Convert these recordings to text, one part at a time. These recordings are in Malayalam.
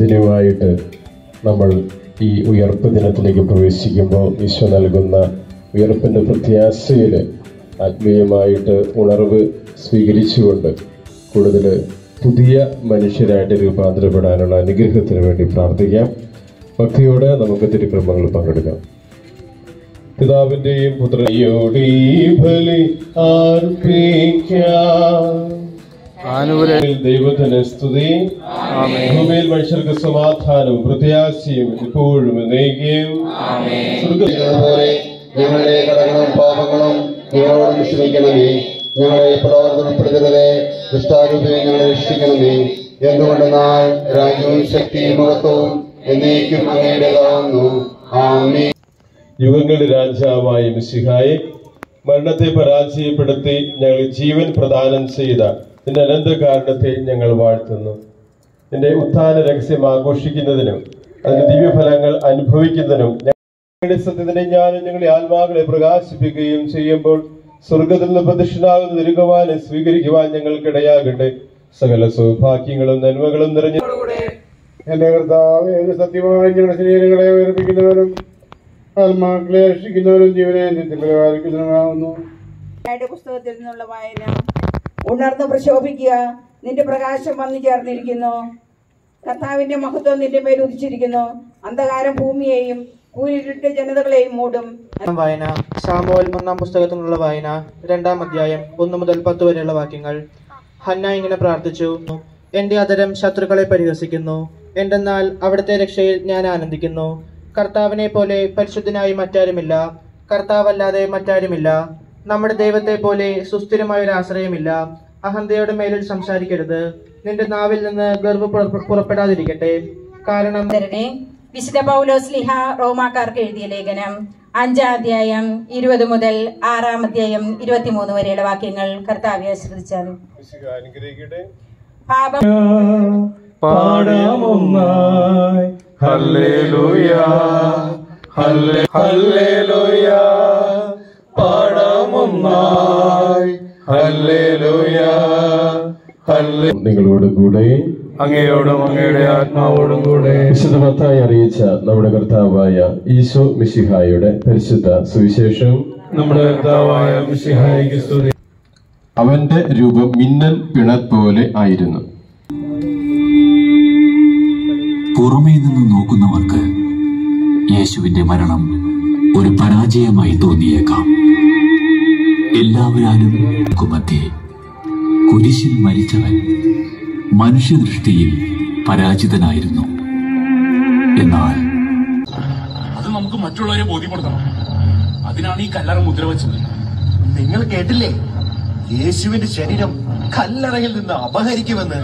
അനുദിനമായിട്ട് നമ്മൾ ഈ ഉയർപ്പ് ദിനത്തിലേക്ക് പ്രവേശിക്കുമ്പോൾ ഈശോ നൽകുന്ന ഉയർപ്പിൻ്റെ പ്രത്യാശയിൽ ആത്മീയമായിട്ട് ഉണർവ് സ്വീകരിച്ചുകൊണ്ട് കൂടുതൽ പുതിയ മനുഷ്യരായിട്ട് രൂപാന്തരപ്പെടാനുള്ള അനുഗ്രഹത്തിന് വേണ്ടി പ്രാർത്ഥിക്കാം. ഭക്തിയോടെ നമുക്ക് തിരുക്രമങ്ങൾ പങ്കെടുക്കാം. പിതാവിന്റെയും പുത്രന്റെയും ബലി അർപ്പിക്കാം. ദൈവത്തിന് സ്തുതി. ഭൂമിയിൽ മനുഷ്യർക്ക് സമാധാനവും പ്രത്യാശയും ഇപ്പോഴും എന്നേക്കും. ഞങ്ങളുടെ കടങ്ങളും പാപങ്ങളും ഞങ്ങളോട് ക്ഷമിക്കണമേ. ഞങ്ങളെ പ്രവർത്തനപ്പെടുത്തരുതേ, ദുഷ്ടാരൂപയെ ഞങ്ങളെ രക്ഷിക്കണമേ. എന്തുകൊണ്ടെന്നാൽ രാജ്യവും ശക്തിയും മഹത്വവും എന്നേക്കും അങ്ങയുടേതാകുന്നു. ആമേൻ. യുഗങ്ങളുടെ രാജാവായ മിശിഹായെ, മരണത്തെ പരാജയപ്പെടുത്തി ഞങ്ങൾ ജീവൻ പ്രദാനം ചെയ്ത നിന്റെ അനന്തകാരണത്തെ ഞങ്ങൾ വാഴ്ത്തുന്നു. നിന്റെ ഉത്ഥാന രഹസ്യം ആഘോഷിക്കുന്നതിനും അതിന്റെ ദിവ്യഫലങ്ങൾ അനുഭവിക്കുന്നതിനും ഞങ്ങളുടെ സത്യത്തിന്റെ ജ്ഞാനം ഞങ്ങളുടെ ആത്മാക്കളെ പ്രകാശിപ്പിക്കുകയും ചെയ്യുമ്പോൾ സ്വർഗത്തിൽ നിന്ന് പ്രദക്ഷിണാകുന്ന തിരുകുവാനെ സ്വീകരിക്കുവാൻ ഞങ്ങൾക്കിടയാകട്ടെ. സകല സൗഭാഗ്യങ്ങളും നന്മകളും നിറഞ്ഞ എന്റെ കർത്താവ്, സത്യമായി ഞങ്ങളുടെ ശരീരങ്ങളെ ഉയർപ്പിക്കുന്നവരും ആത്മാക്കളെ രക്ഷിക്കുന്നവരും ജീവനെ പരിപാലിക്കുന്നവരുമാകുന്നു. പുസ്തകത്തിൽ നിന്നുള്ള വായന. ഉണർന്ന് പ്രശോഭിക്കുക, നിന്റെ പ്രകാശം വന്നു ചേർന്നിരിക്കുന്നു. കർത്താവിന്റെ മഹത്വം നിന്റെ മേൽ ഉദിച്ചിരിക്കുന്നു. അന്ധകാരം ഭൂമിയെയും കൂരിട്ട് ജനതകളെയും മൂടും. വായന. ശാമൂവേൽ 1-ാം പുസ്തകത്തിൽ നിന്നുള്ള വായന, 2-ാം അധ്യായം 1 മുതൽ 10 വരെയുള്ള വാക്യങ്ങൾ. ഹന്ന ഇങ്ങനെ പ്രാർത്ഥിച്ചു: എന്റെ അധരം ശത്രുക്കളെ പരിഹസിക്കുന്നു, എന്തെന്നാൽ അവിടുത്തെ രക്ഷയിൽ ഞാൻ ആനന്ദിക്കുന്നു. കർത്താവിനെ പോലെ പരിശുദ്ധനായി മറ്റാരുമില്ല, കർത്താവല്ലാതെ മറ്റാരുമില്ല. നമ്മുടെ ദൈവത്തെ പോലെ സുസ്ഥിരമായ ഒരു ആശ്രയമില്ല. അഹന്തയുടെ മേലിൽ സംസാരിക്കരുത്, നിന്റെ നാവിൽ നിന്ന് ഗർവ് പുറപ്പെടാതിരിക്കട്ടെ. കാരണം വിശുദ്ധ പൗലോസ്ലീഹ റോമാക്കാർക്ക് എഴുതിയ ലേഖനം 5-ാം അധ്യായം 20 മുതൽ 6-ാം അധ്യായം 23 വരെയുള്ള വാക്യങ്ങൾ കർത്താവെ ആശ്രയിച്ചാൽ പാപം പാടാമൊന്നായി ഹല്ലേലൂയ ഹല്ലേലൂയ പാടാമൊന്നായി ഹല്ലേലൂയ. നിങ്ങളോട് കൂടെ അങ്ങയോടും അങ്ങയുടെ ആത്മാവോടും കൂടെ വിശുദ്ധ മത്തായി അറിയിച്ച നമ്മുടെ കർത്താവായ ഈശോ മിശിഹായുടെ പരിശുദ്ധ സുവിശേഷം. നമ്മുടെ കർത്താവായ മിശിഹായ്ക്ക് സ്തുതി. അവന്റെ രൂപം മിന്നൽ പിണർ പോലെ ആയിരുന്നു. പുറമേ നിന്ന് നോക്കുന്നവർക്ക് യേശുവിന്റെ മരണം ഒരു പരാജയമായി തോന്നിയേക്കാം. എല്ലാവരും മധ്യേ കുരിശിൽ മരിച്ചവൻ മനുഷ്യദൃഷ്ടിയിൽ പരാജിതനായിരുന്നു. എന്നാൽ അത് നമുക്ക് മറ്റുള്ളവരെ ബോധ്യപ്പെടുത്തണം. അതിനാണ് ഈ കല്ലറ മുദ്ര വെച്ചത്. നിങ്ങൾ കേട്ടില്ലേ? യേശുവിന്റെ ശരീരം കല്ലറയിൽ നിന്ന് അപഹരിക്കുമെന്ന്.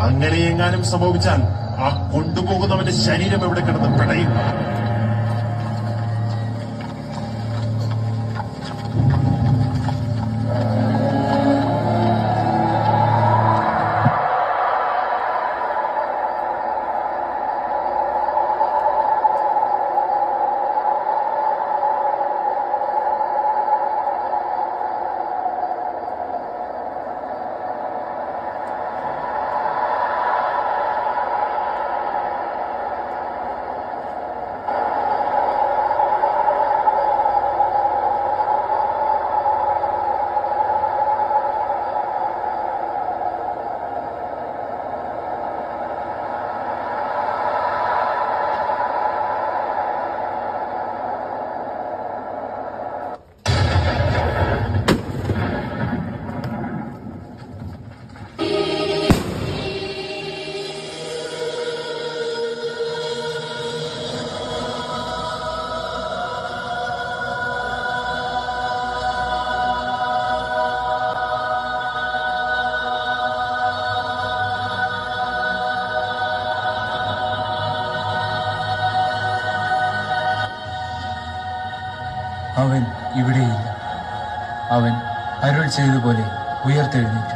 അങ്ങനെ എങ്ങാനും സംഭവിച്ചാൽ ആ കൊണ്ടുപോകുന്നവന്റെ ശരീരം എവിടെ കിടന്ന് പിടയും. അവൻ ഇവിടെയില്ല. അവൻ അരുൾ ചെയ്തതുപോലെ ഉയർത്തെഴുന്നേറ്റു.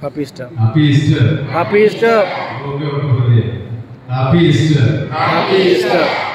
Happy Easter. Happy Easter. Happy Easter. Happy Easter. Happy Easter.